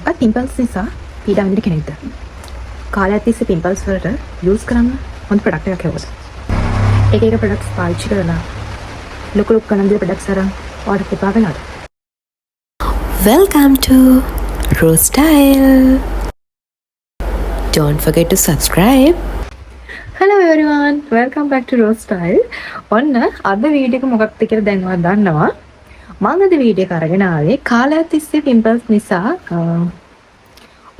ඔය පිම්පල්ස් නිසා පීඩා විඳින කෙනෙක්ද? කාලයක් තිස්සේ පිම්පල්ස් වලට යූස් කරන්න හොඳ ප්‍රොඩක්ට් එකක් හැවුවොත්. එක ප්‍රොඩක්ට්ස් පාවිච්චි කරලා ලොකු ගණන් දෙන ප්‍රොඩක්ට්ස් අරන් ඔයාලට එපා වෙනවද? Welcome to Rose Style. Don't forget to subscribe. Hello everyone, welcome back to Rose Style. ඔන්න අද වීඩියෝ එක මොකක්ද කියලා දැන් ඔයා දන්නවා. මම අද වීඩියෝ එක අරගෙන ආවේ කාලයක් තිස්සේ පිම්පල්ස් නිසා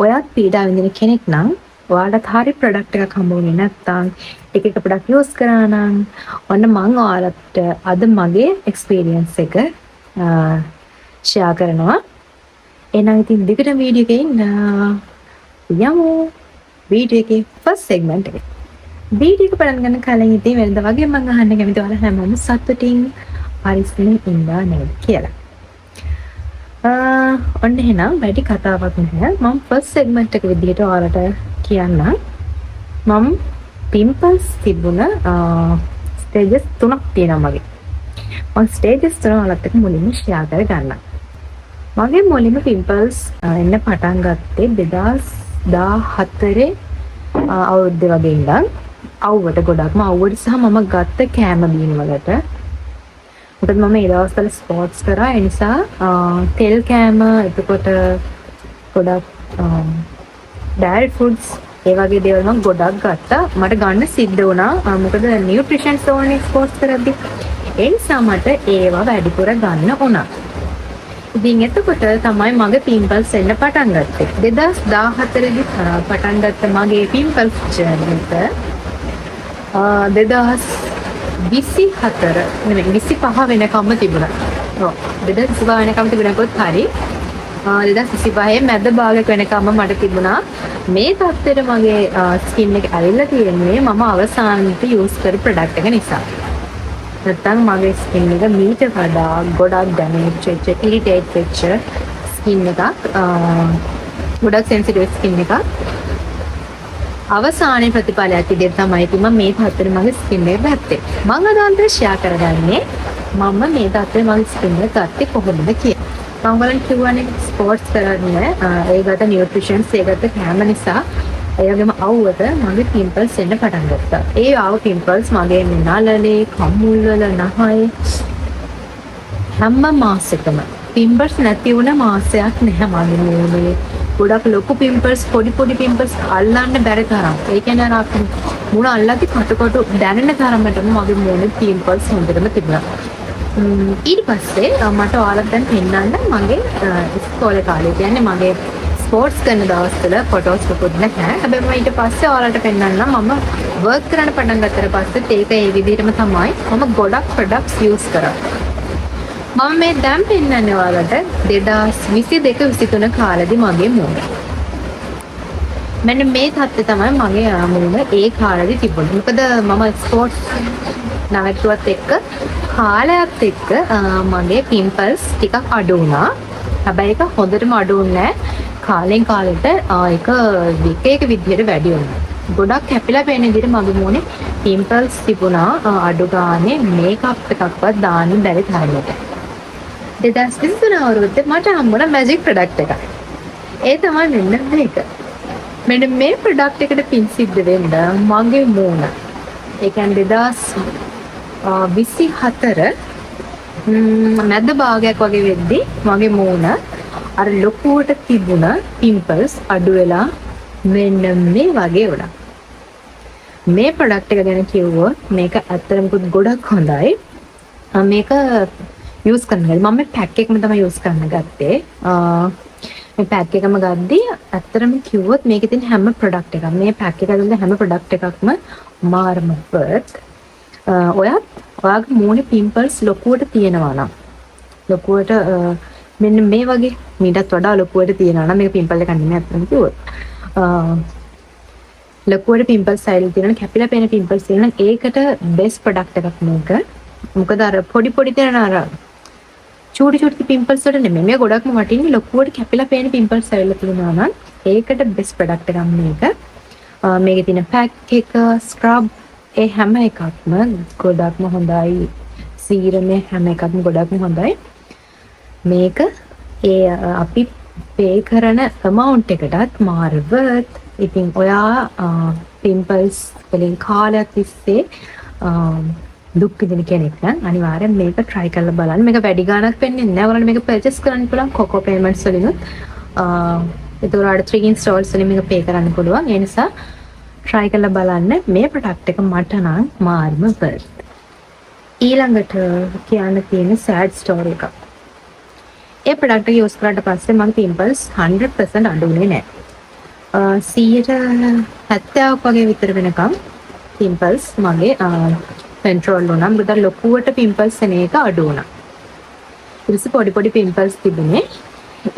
ඔයාත් පීඩා විඳින කෙනෙක් නම් ඔයාලට හරි ප්‍රොඩක්ට් එකක් හම්බුනේ නැත්නම් එක ප්‍රොඩක්ට් යූස් කරා නම් ඔන්න මම ඔයාලට අද මගේ එක්ස්පීරියන්ස් එක ෂෙයා කරනවා. එහෙනම් ඉතින් දිගට වීඩියෝ එකේ ඉන්න යමු. වීඩියෝ එකේ ෆස්ට් සෙග්මන්ට් එක. වීඩියෝ එක පටන් ගන්න කලින් ඉතින් වෙනද වගේ මම අහන්න කැමති ඔයාලා හැමෝම සතුටින් පරිස්සමින් ඉන්නවා නේද කියලා. ඔන්න එහෙනම් වැඩි කතාවක් නැහැ. මම ෆස්ට් සෙග්මන්ට් එක විදිහට ඔයාලට කියන්නම්. මම පිම්පල්ස් තිබුණ ස්ටේජස් 3ක් තියෙනවා මගේ. මම ස්ටේජස් 3 ඔයාලත් එක්ක මුලින්ම ෂෙයා කරගන්නම්. මගේ මුලින්ම පිම්පල්ස් එන්න පටන් ගත්තේ 2014 අවුරුද්දේ වගේ ඉඳන්. අවුවට ගොඩක්ම අවුවට සහ මම ගත්ත කෑම බීම වලට. මොකද මම ඒ දවස්වල ස්පෝර්ට්ස් කරා. ඒ නිසා තෙල් කෑම, එතකොට ගොඩක් ඩයරි ෆුඩ්ස් ඒ වගේ දේවල් මම ගොඩක් ගත්තා. මට ගන්න සිද්ධ වුණා. මොකද නියුට්‍රිෂන්ස් ඕනේ ස්පෝර්ට්ස් කරද්දි. ඒ නිසා මට ඒවා වැඩිපුර ගන්න වුණා. ඉතින් එතකොට තමයි මගේ පිම්පල්ස් එන්න පටන් ගත්තේ. 2014 දී පටන් ගත්ත මගේ පිම්පල්ස් ජර්නි එක 2024 නෙමෙයි 25 වෙනකම්ම තිබුණා. ඔව් 2025 වෙනකම් තිබුණාකොත් හරි. 2025 මැද භාගයක් වෙනකම්ම මට තිබුණා මේ තත්ත්වෙට මගේ ස්කින් එක ඇවිල්ලා තියෙන්නේ මම අවසානයේ යූස් කරපු ප්‍රොඩක්ට් එක නිසා. නැත්තම් මගේ ස්කින් එක මීට වඩා ගොඩක් ඩැමේජ් වෙච්ච, ඉරිටේට් වෙච්ච ස්කින් එකක්, ගොඩක් සෙන්සිටිව් ස්කින් එකක්. අවසානයේ ප්‍රතිඵලයක් විදිහට තමයි ඉතින් මම මේ තත්ත්වෙට මගේ ස්කින් එක ගත්තේ. මම අද අන්තර ෂෙයා කරගන්නේ මම මේ තත්ත්වෙට මගේ ස්කින් එක ගත්තේ කොහොමද කියලා. මම ඔයගලන්ට කියවනේ ස්පෝර්ට්ස් කරන්නේ ඒකට නියුට්‍රිෂන්ස් ඒකට කැම නිසා එයාගේම අවුවට මගේ පිම්පල්ස් එන්න පටන් ගත්තා. ඒ ආව පිම්පල්ස් මගේ නළලේ, කම්මුල් වල, නහයේ හැම මාසෙකම පිම්පල්ස් නැති වුණ මාසයක් නැහැ මගේ මූණේ. ගොඩක් ලොකු පිම්පල්ස්, පොඩි පිම්පල්ස් අල්ලන්න බැරි තරම්. ඒ කියන්නේ අර මූණ අල්ලද්දි කොට දැනෙන තරමටම මගේ මූණේ පිම්පල්ස් හොඳටම තිබුණා. ඊට පස්සේ මට ඔයාලට දැන් පෙන්නන්න මගේ ඉස්කෝලේ කාලේ කියන්නේ මගේ ස්පෝර්ට්ස් කරන දවස්වල ෆොටෝස් මොකුත් නැහැ. හැබැයි මම ඊට පස්සේ ඔයාලට පෙන්නන්නම් මම වර්ක් කරන්න පටන් ගත්තට පස්සෙත් ඒක ඒ විදිහටම තමයි මම ගොඩක් ප්‍රොඩක්ට්ස් යූස් කරා. මම මේ දැන් පෙන්නන්නේ ඔයාලට 2022-23 කාලෙදී මගේ මූණ. මෙන්න මේ තත්ත්වය තමයි මගේ මූණ ඒ කාලෙදී තිබුණේ. මොකද මම ස්පෝර්ට්ස් නැවතුවත් එක්ක කාලයත් එක්ක මගේ පිම්පල්ස් ටිකක් අඩු වුණා. හැබැයි ඒක හොඳටම අඩු වුණේ නැහැ. කාලෙන් කාලෙට ඒක එක විදිහට වැඩි වුණා. ගොඩක් කැපිලා පේන විදිහට මගේ මූණේ පිම්පල්ස් තිබුණා. අඩු ගානේ මේකප් එකක්වත් දාන්න බැරි තරමට. 2023 අවුරුද්දේ මට හම්බුණා මැජික් ප්‍රොඩක්ට් එකක්. ඒ තමයි මෙන්න මේක. මෙන්න මේ ප්‍රොඩක්ට් එකට පින් සිද්ධ වෙන්න මගේ මූණ. ඒ කියන්නේ 2024 මැද භාගයක් වගේ වෙද්දි මගේ මූණ අර ලොකුවට තිබුණ පිම්පල්ස් අඩු වෙලා මෙන්න මේ වගේ වුණා. මේ ප්‍රොඩක්ට් එක ගැන කිව්වොත් මේක ඇත්තටම ගොඩක් හොඳයි. මේක යූස් කරනවා. මම මේ පැක් එකම තමයි යූස් කරන්න ගත්තේ. මේ පැක් එකම ගද්දී ඇත්තටම කිව්වොත් මේකේ තියෙන හැම ප්‍රොඩක්ට් එකක්ම මේ පැක් එකේ තියෙන හැම ප්‍රොඩක්ට් එකක්ම මාර්ම වර්ක්. ඔයාගේ මූණේ පිම්පල්ස් ලොකුවට තියෙනවා නම් ලොකුවට මෙන්න මේ වගේ මීටත් වඩා ලොකුවට තියෙනවා නම් මේක පිම්පල් එකක් නෙමෙයි අත්‍තරම කිව්වොත්. ලොකුවට පිම්පල්ස් සයිල් තියෙනවා කැපිලා පේන පිම්පල්ස් තියෙනවා ඒකට බෙස්ට් ප්‍රොඩක්ට් එකක් මේක. මොකද අර පොඩි තියෙන අර චූටි පිම්පල්ස් වලට නෙමෙයි මේ ගොඩක්ම වටින්නේ ලොකුවට කැපිලා පේන පිම්පල්ස් සයිල් තියෙනවා නම් ඒකට බෙස්ට් ප්‍රොඩක්ට් එකක් මේක. මේකේ තියෙන පැක් එක, ස්ක්‍රබ් ඒ හැම එකක්ම ගොඩක්ම හොඳයි. සීරමේ හැම එකක්ම ගොඩක්ම හොඳයි. මේක ඒ අපි පේ කරන amount එකටත් මාර worth. ඉතින් ඔයා pimples වලින් කාලයක් තිස්සේ දුක් විඳින කෙනෙක් නම් අනිවාර්යෙන් මේක try කරලා බලන්න. මේක වැඩි ගාණක් වෙන්නේ නැහැ. ඔයාලට මේක purchase කරන්න පුළුවන් Coco Payments වලිනුත්. ඒතකොට 3 installs වලින් මේක pay කරන්න පුළුවන්. ඒ නිසා try කරලා බලන්න. මේ product එක මට නම් මාර්ම worth. ඊළඟට කියන්න තියෙන sad story එකක්. ඒ product එක use කරාට පස්සේ මගේ pimples 100% අඩු වුණේ නැහැ. 70ක් වගේ විතර වෙනකම් pimples මගේ control වුණා. මොකද ලොකුවට pimples එන එක අඩු වුණා. ඊටසේ පොඩි pimples තිබුණේ.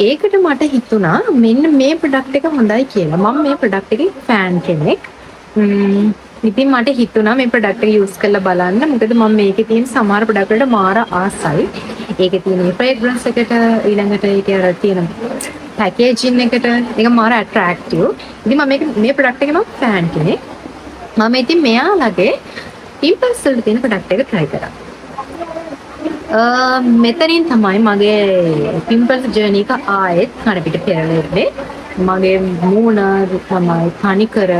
ඒකට මට හිතුණා මෙන්න මේ product එක හොඳයි කියලා. මම මේ product එකේ fan කෙනෙක්. ඉතින් මට හිතුණා මේ product එක use කරලා බලන්න. මොකද මම මේකේ තියෙන සමහර product වලට මාර ආසයි. ඒකේ තියෙන fragrance එකට ඊළඟට ඒකේ අර තියෙන packaging එකට ඒක මාර attractive. ඉතින් මම මේ product එකේ මම fan කෙනෙක්. මම ඉතින් මෙයාලගේ pimples වලට තියෙන product එක try කරා. මෙතනින් තමයි මගේ pimples journey එක ආයෙත් හරියට පෙරලෙන්නේ. මගේ මූණ තමයි තනිකර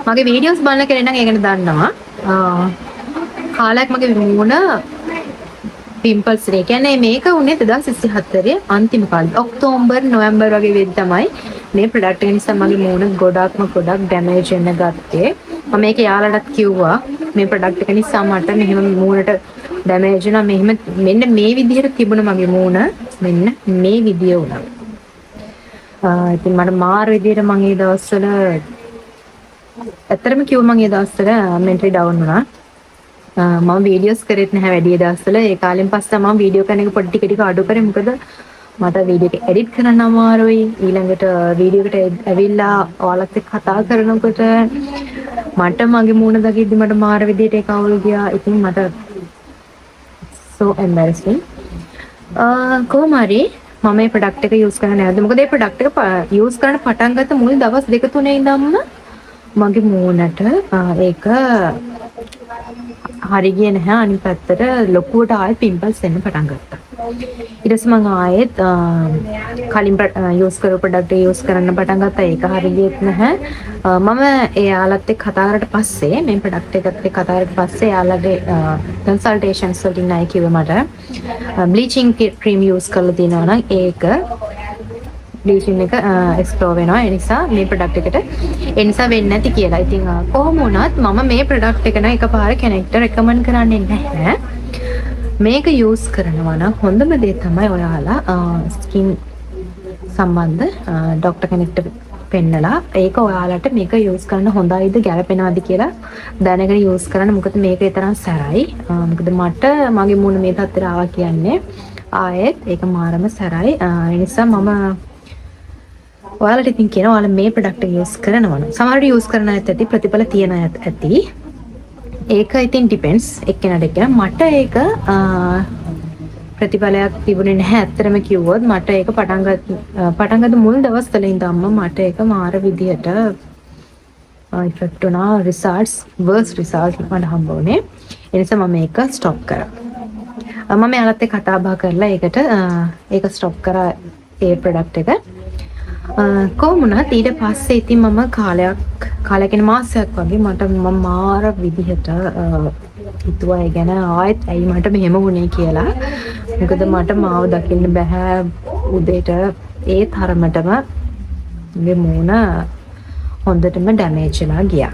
මගේ වීඩියෝස් බලන කෙනෙක් නම් ඒකට දන්නවා. කාලයක් මගේ මූණ pimples නේ. කියන්නේ මේක උනේ 2024 අන්තිම කාලේ. ඔක්තෝබර් නොවැම්බර් වගේ වෙද්දි තමයි මේ product එක නිසා මගේ මූණ ගොඩක් damage වෙන්න ගත්තේ. මම මේක යාළුවටත් කිව්වා මේ product එක නිසා මට මෙහෙම මූණට damage වුණා. මෙන්න මේ විදිහට තිබුණ මගේ මූණ මෙන්න මේ විදිය වුණා. ඉතින් මට මාර විදියට මම මේ දවස්වල ඇත්තටම කිව්ව මම මේ දවස්වල mentally down වුණා. මම වීඩියෝස් කරෙත් නැහැ වැඩි දවස්වල. ඒ කාලෙන් පස්සේ මම වීඩියෝ කරන එක පොඩි ටික අඩු කරේ. මොකද මට වීඩියෝ එක එඩිට් කරන්න අමාරුයි. ඊළඟට වීඩියෝ එකට ඇවිල්ලා ඔයාලත් එක්ක කතා කරනකොට මට මගේ මූණ දකිද්දි මට මාර විදියට ඒක අවුල් ගියා. ඉතින් මට so embarrassing. කොහොම හරි මම මේ product එක use කරන්න නැවතුම්. මොකද මේ product එක use කරන්න පටන් ගත්ත මුල් දවස් 2-3 ඉඳන්ම මගේ මූණට ඒක හරි ගියේ නැහැ. අනිත් පැත්තට ලොකුවට ආයෙත් pimples එන්න පටන් ගත්තා. ඊට පස්සේ මම ආයෙත් කලින් use කරපු product එක use කරන්න පටන් ගත්තා. ඒක හරි ගියෙත් නැහැ. මම එයාලත් එක්ක කතා කරලා පස්සේ මේ product එකත් එක්ක කතා කරලා පස්සේ එයාලගේ consultations වලින් අය කිව්වා මට bleaching cream use කරලා දිනවා නම් ඒක bleaching එක explore වෙනවා. ඒ නිසා මේ product එකට ඒ නිසා වෙන්නේ නැති කියලා. ඉතින් කොහොම වුණත් මම මේ product එක නම් එකපාර කෙනෙක්ට recommend කරන්නේ නැහැ. මේක use කරනවා නම් හොඳම දේ තමයි ඔයාලා skin සම්බන්ධ ડોක්ටර් කෙනෙක්ට පෙන්නලා ඒක ඔයාලට මේක use කරන්න හොඳයිද ගැලපෙනවද කියලා දැනගෙන use කරන්න. මොකද මේක තරම් සැරයි. මොකද මට මගේ මූණ මේ තත්ත්වයට ආවා කියන්නේ ආයෙත් ඒක මාරම සැරයි. ඒ නිසා මම ඔයාලට ඉතින් කියනවා ඔයාලා මේ product එක use කරනවා නම් සමහරවිට use කරන අයත් ඇති ප්‍රතිඵල තියන අයත් ඇති. ඒක ඉතින් depends එක්කෙනාට එක්කෙනා. මට ඒක ප්‍රතිඵලයක් තිබුණේ නැහැ. ඇත්තටම කිව්වොත් මට ඒක පටන් ගත්ත මුල් දවස්වල ඉඳන්ම මට ඒක මාර විදියට effect වුණා. worst results මට හම්බ වුණේ. ඒ නිසා මම මේක stop කරා. මම එයාලත් එක්ක කතා බහ කරලා ඒක stop කරා ඒ product එක. කොහොම වුණත් ඊට පස්සේ ඉතින් මම කාලයකින් මාසයක් වගේ මට මම මාර විදිහට හිතුවා ඒ ගැන ආයෙත් ඇයි මට මෙහෙම වුනේ කියලා. මොකද මට මාව දකින්න බෑ උදේට ඒ තරමටම මේ මූණ හොඳටම ඩැමේජ් වෙලා ගියා.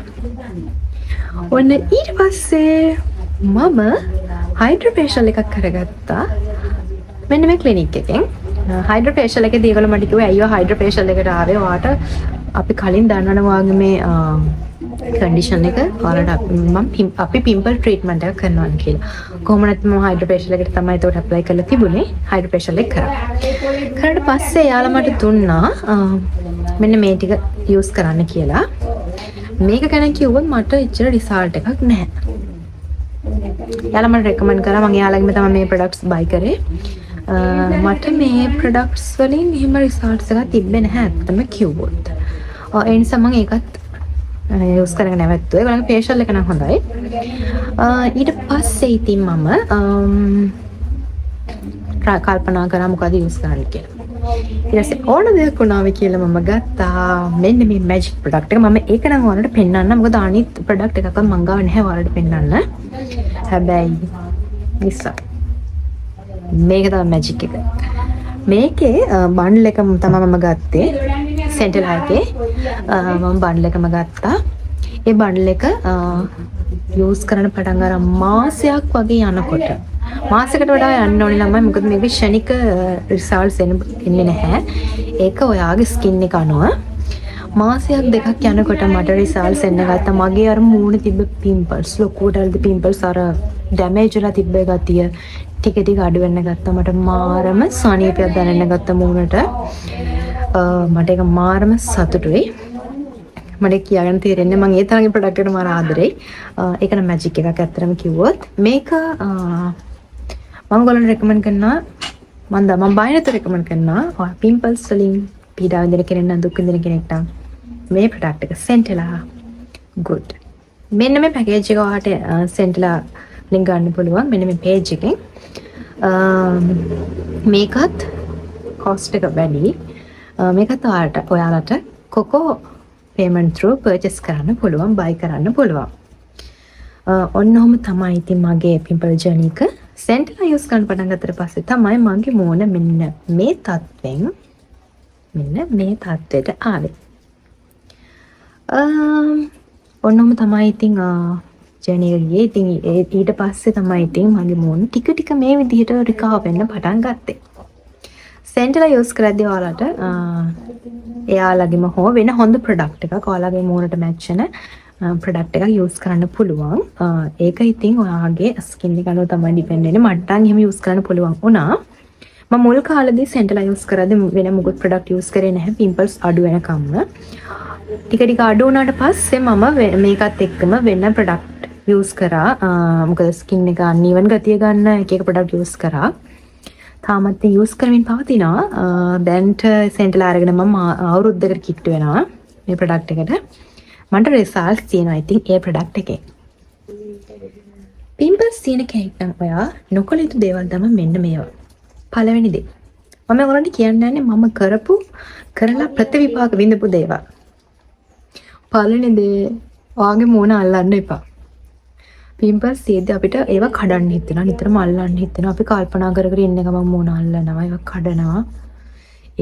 ඔන්න ඊට පස්සේ මම හයිඩ්‍රොෆේෂල් එකක් කරගත්තා. මෙන්න මේ ක්ලිනික් එකෙන් හයිඩ්‍රොෆේෂල් එකේදී ඒගොල්ලෝ මට කිව්වා අයියෝ හයිඩ්‍රොෆේෂල් එකට ආවේ ඔයාට අපි කලින් දන්නවනේ වගේ මේ කන්ඩිෂන් එක ඔයාලට අපි පිම්පල් ට්‍රීට්මන්ට් එකක් කරනවා කියලා. කොහොම නැත්නම් මම හයිඩ්‍රොෆේෂල් එකට තමයි ඒකට ඇප්ලයි කරලා තිබුණේ. හයිඩ්‍රොෆේෂල් එක කරා. කරාට පස්සේ යාළුවා මට දුන්නා මෙන්න මේ ටික යූස් කරන්න කියලා. මේක ගැන කිව්වොත් මට එච්චර රිසල්ට් එකක් නැහැ. යාළුවා මට රෙකමන්ඩ් කරා මම යාළුවාගෙන් තමයි මේ ප්‍රොඩක්ට්ස් බයි කරේ. මට මේ ප්‍රොඩක්ට්ස් වලින් එහෙම රිසල්ට්ස් එකක් තිබ්බේ නැහැ ඇත්තම කිව්වොත්. ඒ නිසා මම ඒකත් යූස් කරගෙන නැවතුවා. ඒගොල්ලන්ගේ ෆේෂල් එක නම් හොඳයි. ඊට පස්සේ ඉතින් මම කල්පනා කරා මොකද යූස් කරන්න කියලා. ඊට පස්සේ ඕන දෙයක් වුණාවේ කියලා මම ගත්තා. මෙන්න මේ මැජික් ප්‍රොඩක්ට් එක. මම ඒක නම් ඔයාලට පෙන්වන්න. මොකද අනිත් ප්‍රොඩක්ට් එකක් මං ගාව නැහැ ඔයාලට පෙන්වන්න. හැබැයි නිසා මේක තමයි මැජික් එක. මේකේ බන්ඩල් එක තමයි මම ගත්තේ. සෙන්ටර් එකේ මම බන්ඩල් එකම ගත්තා. ඒ බන්ඩල් එක යූස් කරන්න පටන් අර මාසයක් වගේ යනකොට මාසයකට වඩා යන්න ඕනේ ළමයි. මොකද මේක ෂණික රිසල්ට්ස් එන්නේ නැහැ. ඒක ඔයාගේ ස්කින් එක අනුව මාසයක් දෙකක් යනකොට මට රිසල්ට්ස් එන්න ගත්තා. මගේ අර මූණේ තිබ්බ පිම්පල්ස් ලොකුටල්ද පිම්පල්ස් අර ඩැමේජ් වෙලා තිබ්බ ගතිය ටික ටික අඩු වෙන්න ගත්තා. මට මාරම සනීපයක් දැනෙන්න ගත්තා මූණට. මට ඒක මාරම සතුටුයි. මට කියන්න තේරෙන්නේ මම ඒ තරම්ගේ ප්‍රොඩක්ට් එකට මාර ආදරෙයි. ඒක නම් මැජික් එකක් ඇත්තටම කිව්වොත්. මේක මම ඔයගොල්ලන්ට රෙකමන්ඩ් කරනවා. මම බාහිරට රෙකමන්ඩ් කරනවා. ඔය පිම්පල්ස් වලින් පීඩා විඳින කෙනෙක් නම් දුක් විඳින කෙනෙක්ට මේ ප්‍රොඩක්ට් එක සෙන්ටලා good. මෙන්න මේ පැකේජ් එක ඔයාලට සෙන්ටලා ලින්ක් ගන්න පුළුවන්. මෙන්න මේ පේජ් එකෙන්. මේකත් cost එක වැඩි. මේකත් ඔයාලට කොකෝ payment through purchase කරන්න පුළුවන්, buy කරන්න පුළුවන්. ඔන්නෝම තමයි ඉතින් මගේ pimple journey එක සෙන්ටලා යූස් කරන්න පටන් ගත්තට පස්සේ තමයි මගේ මූණ මෙන්න මේ තත්ත්වයට ආවේ. ඔන්නෝම තමයි ඉතින් journey එක ගියේ. ඉතින් ඊට පස්සේ තමයි ඉතින් මගේ මූණ ටික ටික මේ විදිහට රිකවර් වෙන්න පටන් ගත්තේ. සෙන්ටලා යූස් කරද්දී ඔයාලට එයාලගේම හෝ වෙන හොඳ ප්‍රොඩක්ට් එකක් ඔයාලගේ මූණට මැච් වෙන ප්‍රොඩක්ට් එකක් යූස් කරන්න පුළුවන්. ඒක ඉතින් ඔයාගේ ස්කින් එක අනුව තමයි ඩිපෙන්ඩ් වෙන්නේ. මට නම් එහෙම යූස් කරන්න පුළුවන් වුණා. මම මුල් කාලේදී සෙන්ටලා යූස් කරද්දී වෙන මොකුත් ප්‍රොඩක්ට් යූස් කරේ නැහැ. පිම්පල්ස් අඩු වෙනකම්ම. ටික ටික අඩු වුණාට පස්සේ මම මේකත් එක්කම වෙන ප්‍රොඩක්ට් යූස් කරා. මොකද ස්කින් එක අන්ඊවන් ගතිය ගන්න එක එක ප්‍රොඩක්ට් යූස් කරා. තාමත් යූස් කරමින් පවතිනවා. දැන්ට සෙන්ටලා අරගෙන මම අවුරුද්දකට කිට්ටු වෙනවා මේ ප්‍රොඩක්ට් එකට. මට රිසල්ට්ස් තියෙනවා ඉතින් ඒ ප්‍රොඩක්ට් එකේ. පිම්පල්ස් තියෙන කෙනෙක් නම් ඔයා නොකළ යුතු දේවල් තමයි මෙන්න මේවා. පළවෙනි දේ. මම ඔයගොල්ලන්ට කියන්නේ මම කරලා ප්‍රතිවිපාක විඳපු දේවල්. පළවෙනි දේ ඔයාගේ මූණ අල්ලන්න එපා. පිම්පල්ස් තියෙද්දි අපිට ඒව කඩන්න හිතෙනවා. නිතරම අල්ලන්න හිතෙනවා. අපි කල්පනා කර ඉන්න ගමන් මූණ අල්ලනවා. ඒව කඩනවා.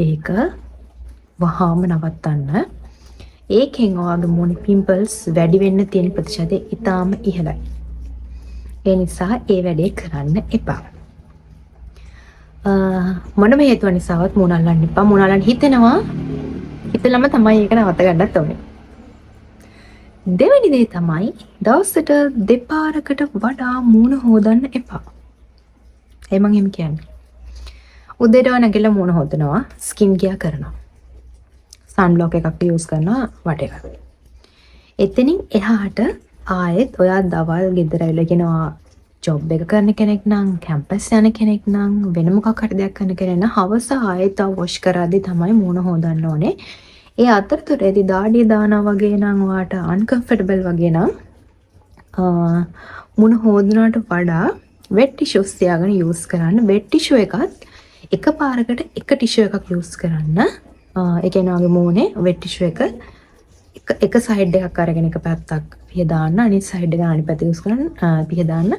ඒක වහාම නවත්තන්න. ඒකෙන් ඔයාගේ මූණේ පිම්පල්ස් වැඩි වෙන්න තියෙන ප්‍රතිශතය ඉතාම ඉහළයි. ඒ නිසා ඒ වැඩේ කරන්න එපා. මොනම හේතුව නිසාවත් මූණ අල්ලන්න එපා. මූණ අල්ලන්න හිතෙනවා. හිතලම තමයි ඒක නවත්ත ගන්නත් ඕනේ. දෙවෙනි දේ තමයි දවසට දෙපාරකට වඩා මූණ හොදන්න එපා. ඒ මං එහෙම කියන්නේ. උදේට නැගිටලා මූණ හොදනවා, ස්කින් කෙයා කරනවා. සන්බ්ලොක් එකක් යූස් කරනවා whatever. එතනින් එහාට ආයෙත් ඔයා දවල් ගෙදර ඇවිල්ලා කියනවා ජොබ් එක කරන කෙනෙක් නම්, කැම්පස් යන කෙනෙක් නම්, වෙන මොකක් හරි දෙයක් කරන කෙනෙක් නම් හවස ආයෙත් වොෂ් කරද්දී තමයි මූණ හොදන්න ඕනේ. ඒ අතරතුරේදී දාඩිය දානවා වගේ නම් ඔයාට අන්කම්ෆර්ටබල් වගේ නම් මුණ හොදනවට වඩා වෙට් ටිෂුස් තියාගෙන යූස් කරන්න. වෙට් ටිෂු එකත් එකපාරකට එක ටිෂු එකක් යූස් කරන්න. ඒ කියන්නේ ඔයාගේ මූණේ වෙට් ටිෂු එක සයිඩ් එකක් අරගෙන එක පැත්තක් පිහ දාන්න, අනිත් සයිඩ් එක අනිත් පැත්ත යූස් කරන්න පිහ දාන්න.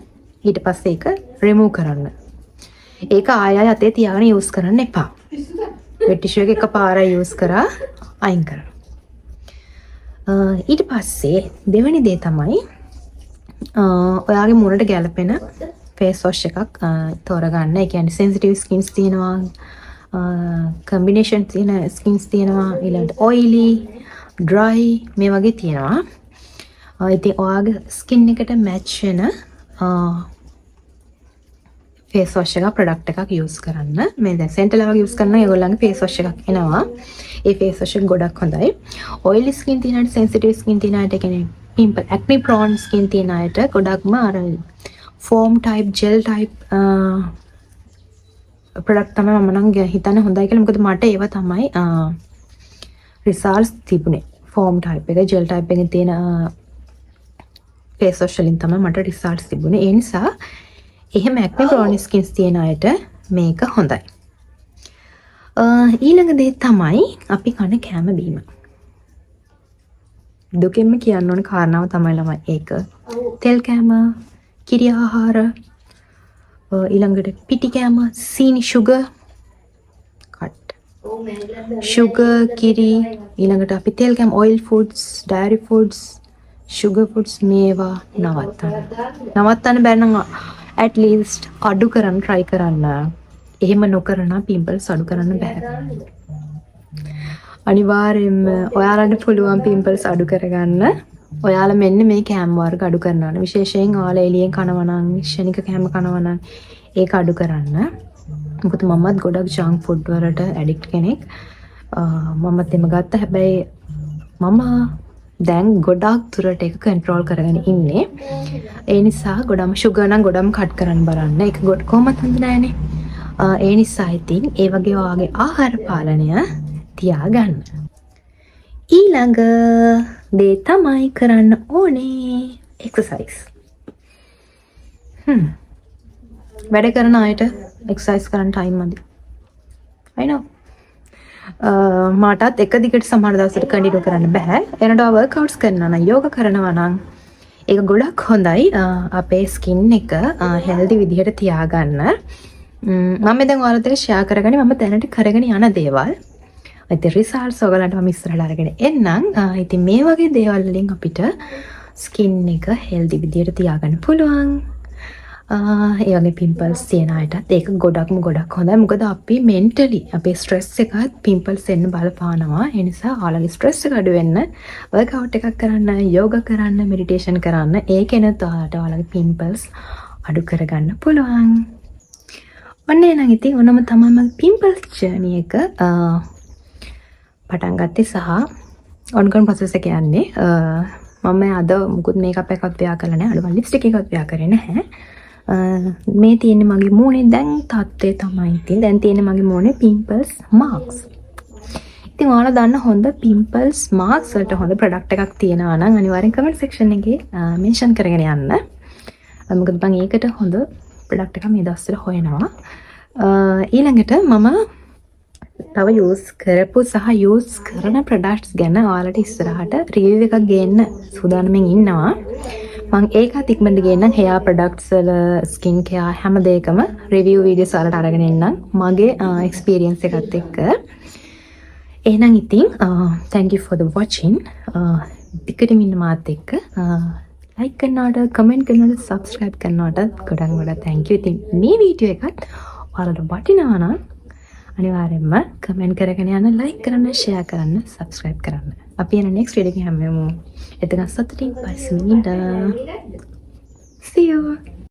ඊට පස්සේ ඒක රිමූව් කරන්න. ඒක ආයෙ අතේ තියාගෙන යූස් කරන්න එපා. වෙට් ටිෂු එක එකපාරයි යූස් කරා අයින් කරනවා. ඊට පස්සේ දෙවෙනි දේ තමයි ඔයාගේ මූණට ගැලපෙන ෆේස් වොෂ් එකක් තෝරගන්න. ඒ කියන්නේ සෙන්සිටිව් ස්කින්ස් තියෙනවා, කම්බිනේෂන් තියෙන ස්කින්ස් තියෙනවා, ඊළඟට ඔයිලි, ඩ්‍රයි මේ වගේ තියෙනවා. ඉතින් ඔයාගේ ස්කින් එකට මැච් වෙන ෆේස් වොෂ් එකක් ප්‍රොඩක්ට් එකක් යූස් කරන්න. මේ දැන් සෙන්ටලා වගේ යූස් කරනවා ඒගොල්ලන්ගේ ෆේස් වොෂ් එකක් එනවා. ඒ ෆේස් වොෂ් එක ගොඩක් හොඳයි. ඔයිලි ස්කින් තියෙන අයට, සෙන්සිටිව් ස්කින් තියෙන අයට, ඒ කියන්නේ පිම්පල්, ඇක්නි ප්‍රෝන් ස්කින් තියෙන අයට ගොඩක්ම අර form type, gel type product තමයි මම නම් හිතන්නේ හොඳයි කියලා. මොකද මට ඒව තමයි රිසල්ට්ස් තිබුණේ. ෆෝම් ටයිප් එක, ජෙල් ටයිප් එකේ තියෙන ෆේස් වොෂ් වලින් තමයි මට රිසල්ට්ස් තිබුණේ. ඒ නිසා එහෙම ඇක්නි ප්‍රෝන් ස්කින්ස් තියෙන අයට මේක හොඳයි. ඊළඟ දේ තමයි අපි කන කෑම බීම. දුකෙන්ම කියන්න ඕන කාරණාව තමයි ළමයි ඒක. තෙල් කෑම, කිරි ආහාර, ඊළඟට පිටි කෑම, සීනි sugar cut. sugar, කිරි, ඊළඟට අපි තෙල් කෑම, oil foods, dairy foods, sugar foods මේවා නවත්තන්න බැරි නම් at least අඩු කරන්න try කරන්න. එහෙම නොකරන pimples අඩු කරන්න බෑ. අනිවාර්යයෙන්ම ඔයාලට පුළුවන් pimples අඩු කරගන්න. ඔයාලා මෙන්න මේ කෑම වර්ග අඩු කරනවා. විශේෂයෙන් ඔයාලා එළියෙන් කනවා නම්, ශනික කෑම කනවා නම් ඒක අඩු කරන්න. මොකද මමත් ගොඩක් junk food වලට addict කෙනෙක්. මමත් එම ගත්ත. හැබැයි මම දැන් ගොඩක් දුරට ඒක control කරගෙන ඉන්නේ. ඒ නිසා ගොඩම sugar නම් ගොඩම cut කරන්න බලන්න. ඒක කොහොමද හොඳ නෑනේ. ඒ නිසා ඉතින් ඒ වගේ වාගේ ආහාර පාලනය තියාගන්න. ඊළඟ දේ තමයි කරන්න ඕනේ exercise. වැඩ කරන අයට exercise කරන්න time මදි. I know. මාටත් එක දිගට සමහර දවසට කන්ටිනියු කරන්න බෑ. එනට workouts කරනවා නම් යෝගා කරනවා නම් ඒක ගොඩක් හොඳයි අපේ skin එක healthy විදිහට තියාගන්න. මම දැන් ඔයාලට share කරගන්නේ මම දැනට කරගෙන යන දේවල්. ඉතින් results ඔයගලන්ට මම ඉස්සරහට අරගෙන එන්නම්. ඉතින් මේ වගේ දේවල් වලින් අපිට skin එක healthy විදිහට තියාගන්න පුළුවන්. ඒ වගේ pimples තියෙන අයටත් ඒක ගොඩක් හොඳයි. මොකද අපි mentally අපේ stress එකත් pimples එන්න බලපානවා. ඒ නිසා ඔයාලගේ stress එක අඩු වෙන්න workout එකක් කරන්න, yoga කරන්න, meditation කරන්න. ඒකෙන් ඔයාලගේ pimples අඩු කරගන්න පුළුවන්. ඔන්න එහෙනම් ඉතින් ඔන්නම තමයි මගේ pimples journey එක පටන් ගත්තේ සහ ongoing process එක යන්නේ. මම අද මුකුත් මේකප් එකක්වත් වෙයා කරලා නැහැ. අලුත් ලිප්ස්ටික් එකක්වත් වෙයා කරේ නැහැ. මේ තියෙන්නේ මගේ මූණේ දැන් තත්ත්වය තමයි. ඉතින් දැන් තියෙන්නේ මගේ මූණේ pimples marks. ඉතින් ඔයාලා දන්න හොඳ pimples marks වලට හොඳ product එකක් තියෙනවා නම් අනිවාර්යෙන් comment section එකේ mention කරගෙන යන්න. මොකද මම ඒකට හොඳ product එකක් මේ දවස්වල හොයනවා. ඊළඟට මම තව use කරපු සහ use කරන products ගැන ඔයාලට ඉස්සරහට review එකක් ගේන්න සූදානම්ෙන් ඉන්නවා. මම ඒකත් ඉක්මනට ගේන්නම් hair products වල skin care හැම දෙයකම review videos වලට අරගෙන එන්නම් මගේ experience එකත් එක්ක. එහෙනම් ඉතින් thank you for the watching. දිගටම ඉන්න මාත් එක්ක like කරනවට, comment කරනවට, subscribe කරනවට ගොඩක් thank you. ඉතින් මේ වීඩියෝ එකත් ඔයාලට වටිනවා නම් අනිවාර්යෙන්ම comment කරගෙන යන්න, like කරන්න, share කරන්න, subscribe කරන්න. අපි යන next video එකේ හැමෝම එතන සතුටින් පස්සේ see you.